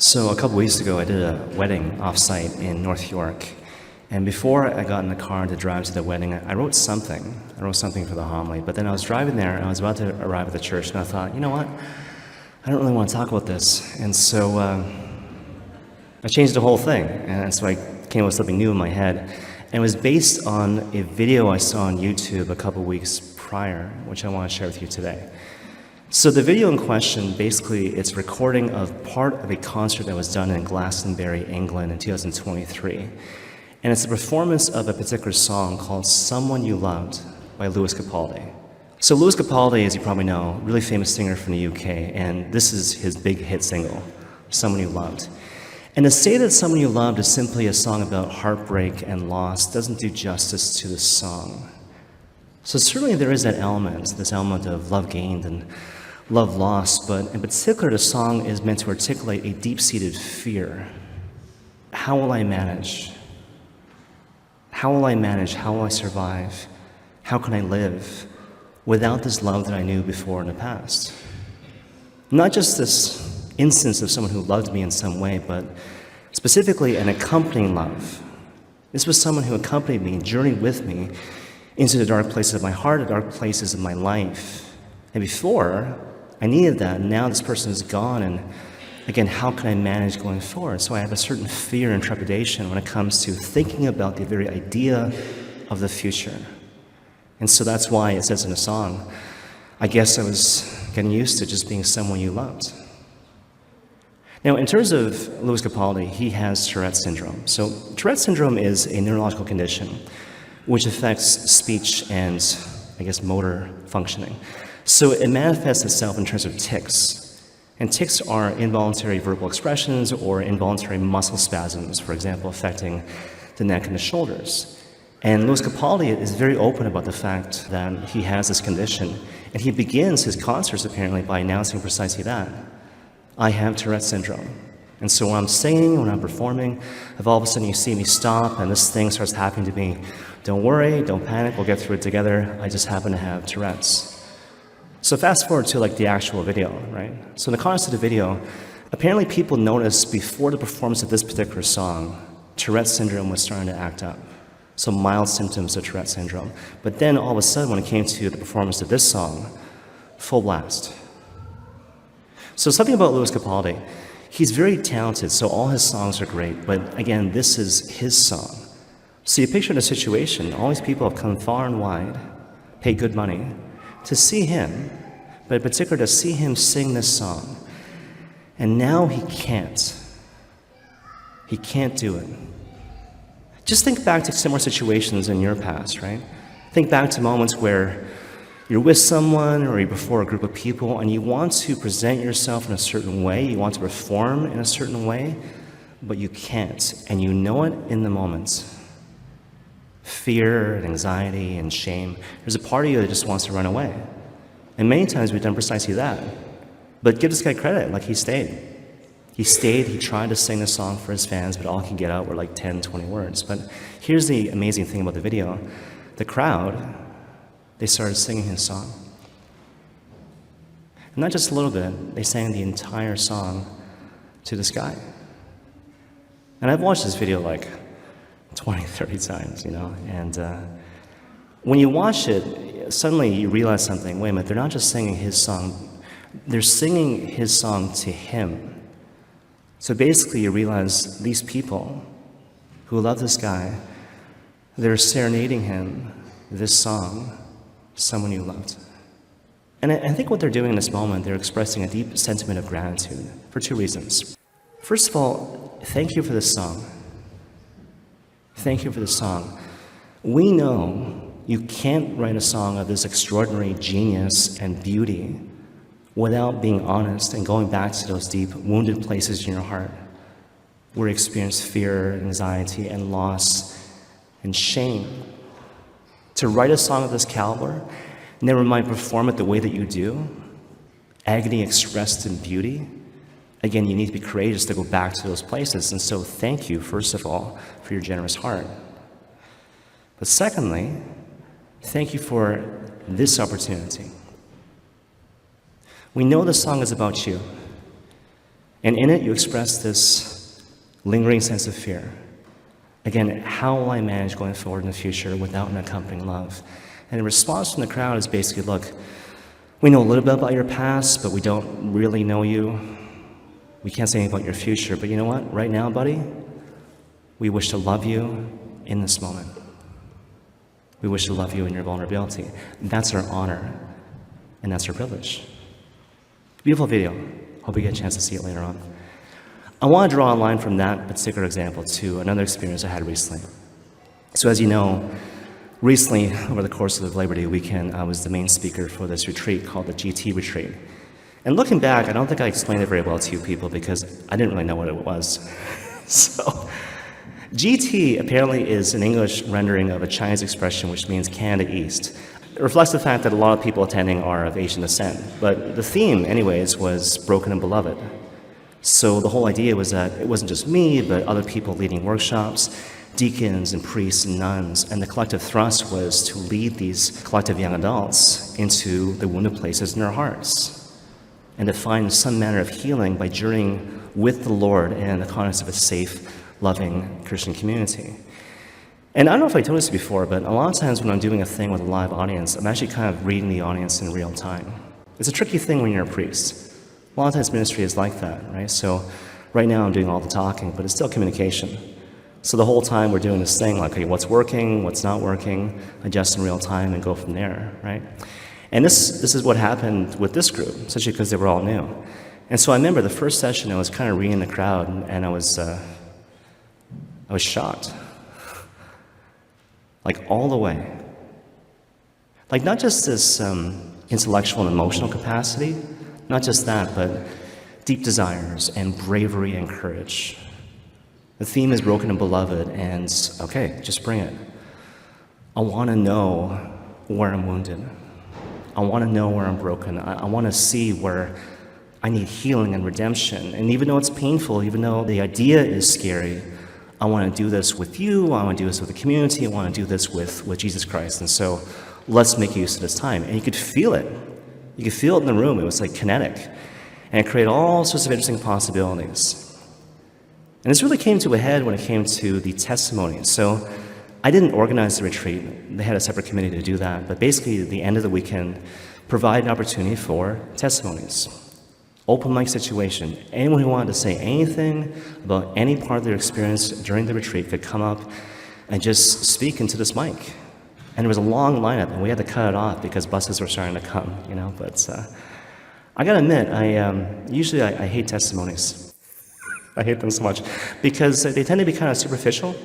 So a couple weeks ago, I did a wedding off-site in North York. And before I got in the car to drive to the wedding, I wrote something. I wrote something for the homily. But then I was driving there, and I was about to arrive at the church, and I thought, you know what? I don't really want to talk about this. And so I changed the whole thing. And so I came up with something new in my head. And it was based on a video I saw on YouTube a couple weeks prior, which I want to share with you today. So the video in question, basically, it's a recording of part of a concert that was done in Glastonbury, England in 2023. And it's a performance of a particular song called Someone You Loved by Lewis Capaldi. So Lewis Capaldi, as you probably know, really famous singer from the UK, and this is his big hit single, Someone You Loved. And to say that Someone You Loved is simply a song about heartbreak and loss doesn't do justice to the song. So certainly there is that element, this element of love gained and love lost, but in particular the song is meant to articulate a deep-seated fear. How will I manage? How will I manage? How will I survive? How can I live without this love that I knew before in the past? Not just this instance of someone who loved me in some way, but specifically an accompanying love. This was someone who accompanied me, journeyed with me into the dark places of my heart, the dark places of my life. And before, I needed that, and now this person is gone, and again, how can I manage going forward? So I have a certain fear and trepidation when it comes to thinking about the very idea of the future. And so that's why it says in the song, I guess I was getting used to just being someone you loved. Now, in terms of Lewis Capaldi, he has Tourette's syndrome. So Tourette's syndrome is a neurological condition which affects speech and, I guess, motor functioning. So it manifests itself in terms of tics. And tics are involuntary verbal expressions or involuntary muscle spasms, for example, affecting the neck and the shoulders. And Lewis Capaldi is very open about the fact that he has this condition. And he begins his concerts, apparently, by announcing precisely that. I have Tourette's syndrome. And so when I'm singing, when I'm performing, if all of a sudden you see me stop and this thing starts happening to me, don't worry, don't panic, we'll get through it together. I just happen to have Tourette's. So fast forward to the actual video, right? So in the context of the video, apparently people noticed before the performance of this particular song, Tourette's syndrome was starting to act up. So mild symptoms of Tourette's syndrome. But then all of a sudden when it came to the performance of this song, full blast. So something about Lewis Capaldi, he's very talented, so all his songs are great, but again, this is his song. So you picture the situation, all these people have come far and wide, paid good money, to see him, but in particular to see him sing this song. And now he can't. He can't do it. Just think back to similar situations in your past, right? Think back to moments where you're with someone or you're before a group of people and you want to present yourself in a certain way, you want to perform in a certain way, but you can't, and you know it in the moment. Fear and anxiety and shame. There's a part of you that just wants to run away. And many times we've done precisely that. But give this guy credit, he stayed. He stayed, he tried to sing the song for his fans, but all he could get out were 10, 20 words. But here's the amazing thing about the video. The crowd, they started singing his song. And not just a little bit, they sang the entire song to this guy. And I've watched this video 20, 30 times, and when you watch it, suddenly you realize something. Wait a minute, they're not just singing his song, they're singing his song to him. So basically you realize these people who love this guy, they're serenading him this song, Someone You Loved. And I think what they're doing in this moment, they're expressing a deep sentiment of gratitude for two reasons. First of all, thank you for this song. Thank you for the song. We know you can't write a song of this extraordinary genius and beauty without being honest and going back to those deep, wounded places in your heart where you experience fear, anxiety, and loss and shame. To write a song of this caliber, never mind perform it the way that you do, agony expressed in beauty, again, you need to be courageous to go back to those places. And so thank you, first of all, for your generous heart. But secondly, thank you for this opportunity. We know the song is about you. And in it, you express this lingering sense of fear. Again, how will I manage going forward in the future without an accompanying love? And the response from the crowd is basically, look, we know a little bit about your past, but we don't really know you. We can't say anything about your future, but you know what? Right now, buddy, we wish to love you in this moment. We wish to love you in your vulnerability. That's our honor, and that's our privilege. Beautiful video. Hope you get a chance to see it later on. I want to draw a line from that particular example to another experience I had recently. So as you know, recently, over the course of the Labor Day weekend, I was the main speaker for this retreat called the GT Retreat. And looking back, I don't think I explained it very well to you people because I didn't really know what it was. So, GT apparently is an English rendering of a Chinese expression which means Canada East. It reflects the fact that a lot of people attending are of Asian descent. But the theme, anyways, was broken and beloved. So the whole idea was that it wasn't just me, but other people leading workshops, deacons and priests and nuns, and the collective thrust was to lead these collective young adults into the wounded places in their hearts and to find some manner of healing by journeying with the Lord in the context of a safe, loving Christian community. And I don't know if I told this before, but a lot of times when I'm doing a thing with a live audience, I'm actually kind of reading the audience in real time. It's a tricky thing when you're a priest. A lot of times ministry is like that, right? So right now I'm doing all the talking, but it's still communication. So the whole time we're doing this thing like, okay, what's working, what's not working, adjust in real time and go from there, right? And this is what happened with this group, especially because they were all new. And so I remember the first session, I was kind of reading the crowd, and I was shocked. Like all the way. Like not just this intellectual and emotional capacity, not just that, but deep desires and bravery and courage. The theme is broken and beloved, and okay, just bring it. I want to know where I'm wounded. I want to know where I'm broken. I want to see where I need healing and redemption. And even though it's painful, even though the idea is scary, I want to do this with you. I want to do this with the community. I want to do this with Jesus Christ. And so let's make use of this time. And you could feel it. You could feel it in the room. It was like kinetic. And it created all sorts of interesting possibilities. And this really came to a head when it came to the testimonies. So I didn't organize the retreat. They had a separate committee to do that. But basically, at the end of the weekend, provide an opportunity for testimonies. Open mic situation. Anyone who wanted to say anything about any part of their experience during the retreat could come up and just speak into this mic. And there was a long lineup, and we had to cut it off because buses were starting to come, you know. But I gotta admit, I hate testimonies. I hate them so much because they tend to be kind of superficial.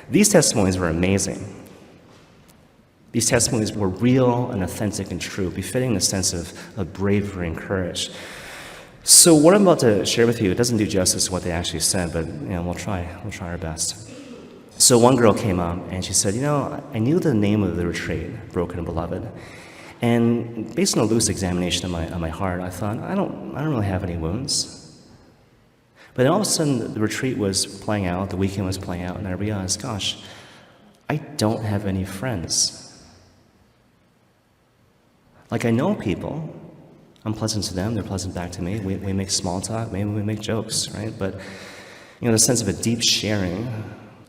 These testimonies were amazing. These testimonies were real and authentic and true, befitting the sense of bravery and courage. So what I'm about to share with you, it doesn't do justice to what they actually said, but we'll try our best. So one girl came up and she said, I knew the name of the retreat, Broken and Beloved. And based on a loose examination of my heart, I thought, I don't really have any wounds. But then all of a sudden, the retreat was playing out, the weekend was playing out, and I realized, gosh, I don't have any friends. Like, I know people. I'm pleasant to them, they're pleasant back to me. We make small talk, maybe we make jokes, right? But, the sense of a deep sharing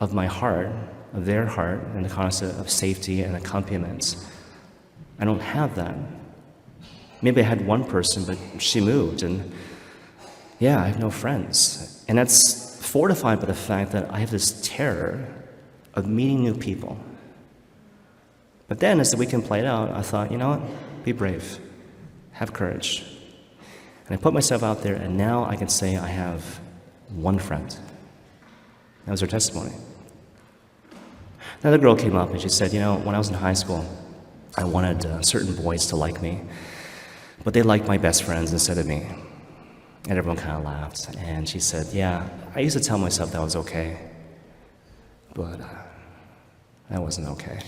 of my heart, of their heart, in the concept of safety and accompaniment, I don't have that. Maybe I had one person, but she moved, and yeah, I have no friends. And that's fortified by the fact that I have this terror of meeting new people. But then, as the weekend played out, I thought, you know what? Be brave. Have courage. And I put myself out there, and now I can say I have one friend. That was her testimony. Another girl came up, and she said, when I was in high school, I wanted certain boys to like me, but they liked my best friends instead of me. And everyone kind of laughed. And she said, yeah, I used to tell myself that was okay, but that wasn't okay.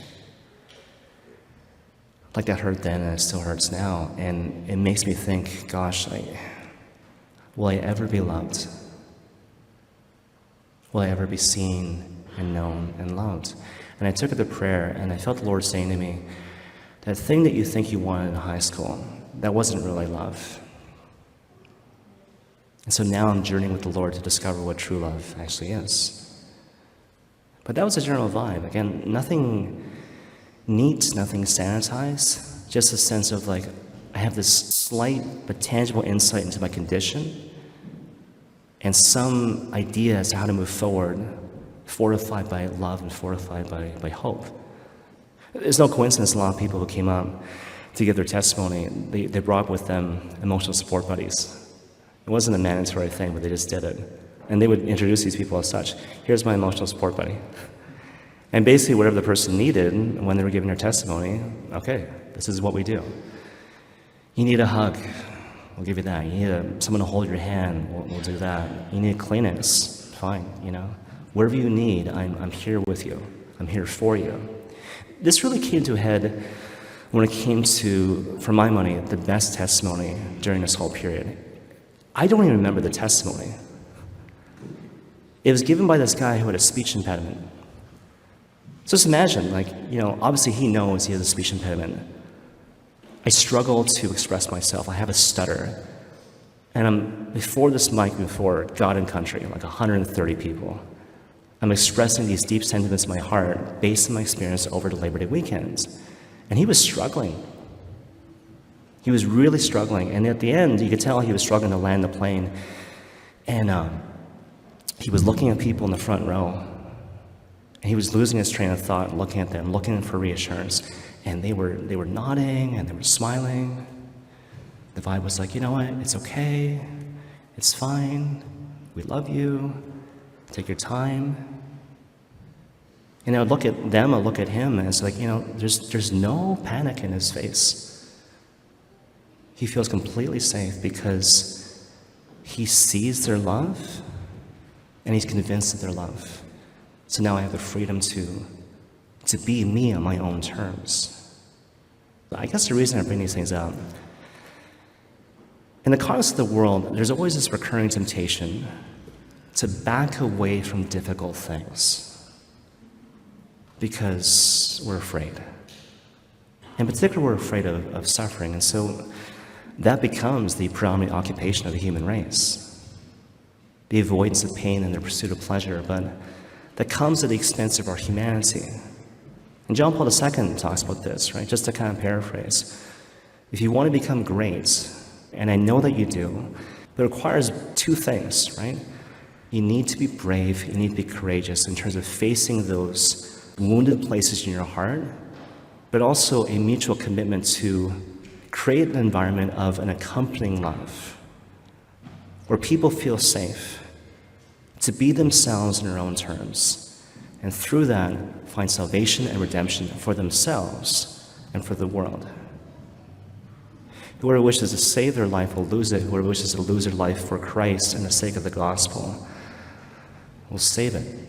Like that hurt then, and it still hurts now. And it makes me think, gosh, will I ever be loved? Will I ever be seen and known and loved? And I took it to prayer, and I felt the Lord saying to me, that thing that you think you wanted in high school, that wasn't really love. And so now I'm journeying with the Lord to discover what true love actually is. But that was a general vibe. Again, nothing neat, nothing sanitized, just a sense of like, I have this slight but tangible insight into my condition and some idea as to how to move forward, fortified by love and fortified by hope. There's no coincidence a lot of people who came up to give their testimony, they brought with them emotional support buddies. It wasn't a mandatory thing, but they just did it. And they would introduce these people as such. Here's my emotional support buddy. And basically whatever the person needed when they were giving their testimony, okay, this is what we do. You need a hug, we'll give you that. You need someone to hold your hand, we'll do that. You need Kleenex, fine, Whatever you need, I'm here with you. I'm here for you. This really came to a head when it came to, for my money, the best testimony during this whole period. I don't even remember the testimony. It was given by this guy who had a speech impediment. So just imagine, obviously he knows he has a speech impediment. I struggle to express myself. I have a stutter. And I'm before this mic, before God and country, like 130 people. I'm expressing these deep sentiments in my heart based on my experience over the Labor Day weekend. And he was struggling. He was really struggling. And at the end, you could tell he was struggling to land the plane. And he was looking at people in the front row. And he was losing his train of thought, looking at them, looking for reassurance. And they were nodding and they were smiling. The vibe was like, you know what, it's okay. It's fine. We love you. Take your time. And I would look at them, I look at him, and it's like, there's no panic in his face. He feels completely safe because he sees their love and he's convinced of their love. So now I have the freedom to be me on my own terms. I guess the reason I bring these things up, in the context of the world, there's always this recurring temptation to back away from difficult things because we're afraid. In particular, we're afraid of suffering, and so that becomes the predominant occupation of the human race. The avoidance of pain and the pursuit of pleasure, but that comes at the expense of our humanity. And John Paul II talks about this, right? Just to kind of paraphrase. If you want to become great, and I know that you do, but it requires two things, right? You need to be brave, you need to be courageous in terms of facing those wounded places in your heart, but also a mutual commitment to create an environment of an accompanying love, where people feel safe to be themselves in their own terms, and through that find salvation and redemption for themselves and for the world. Whoever wishes to save their life will lose it. Whoever wishes to lose their life for Christ and the sake of the gospel will save it.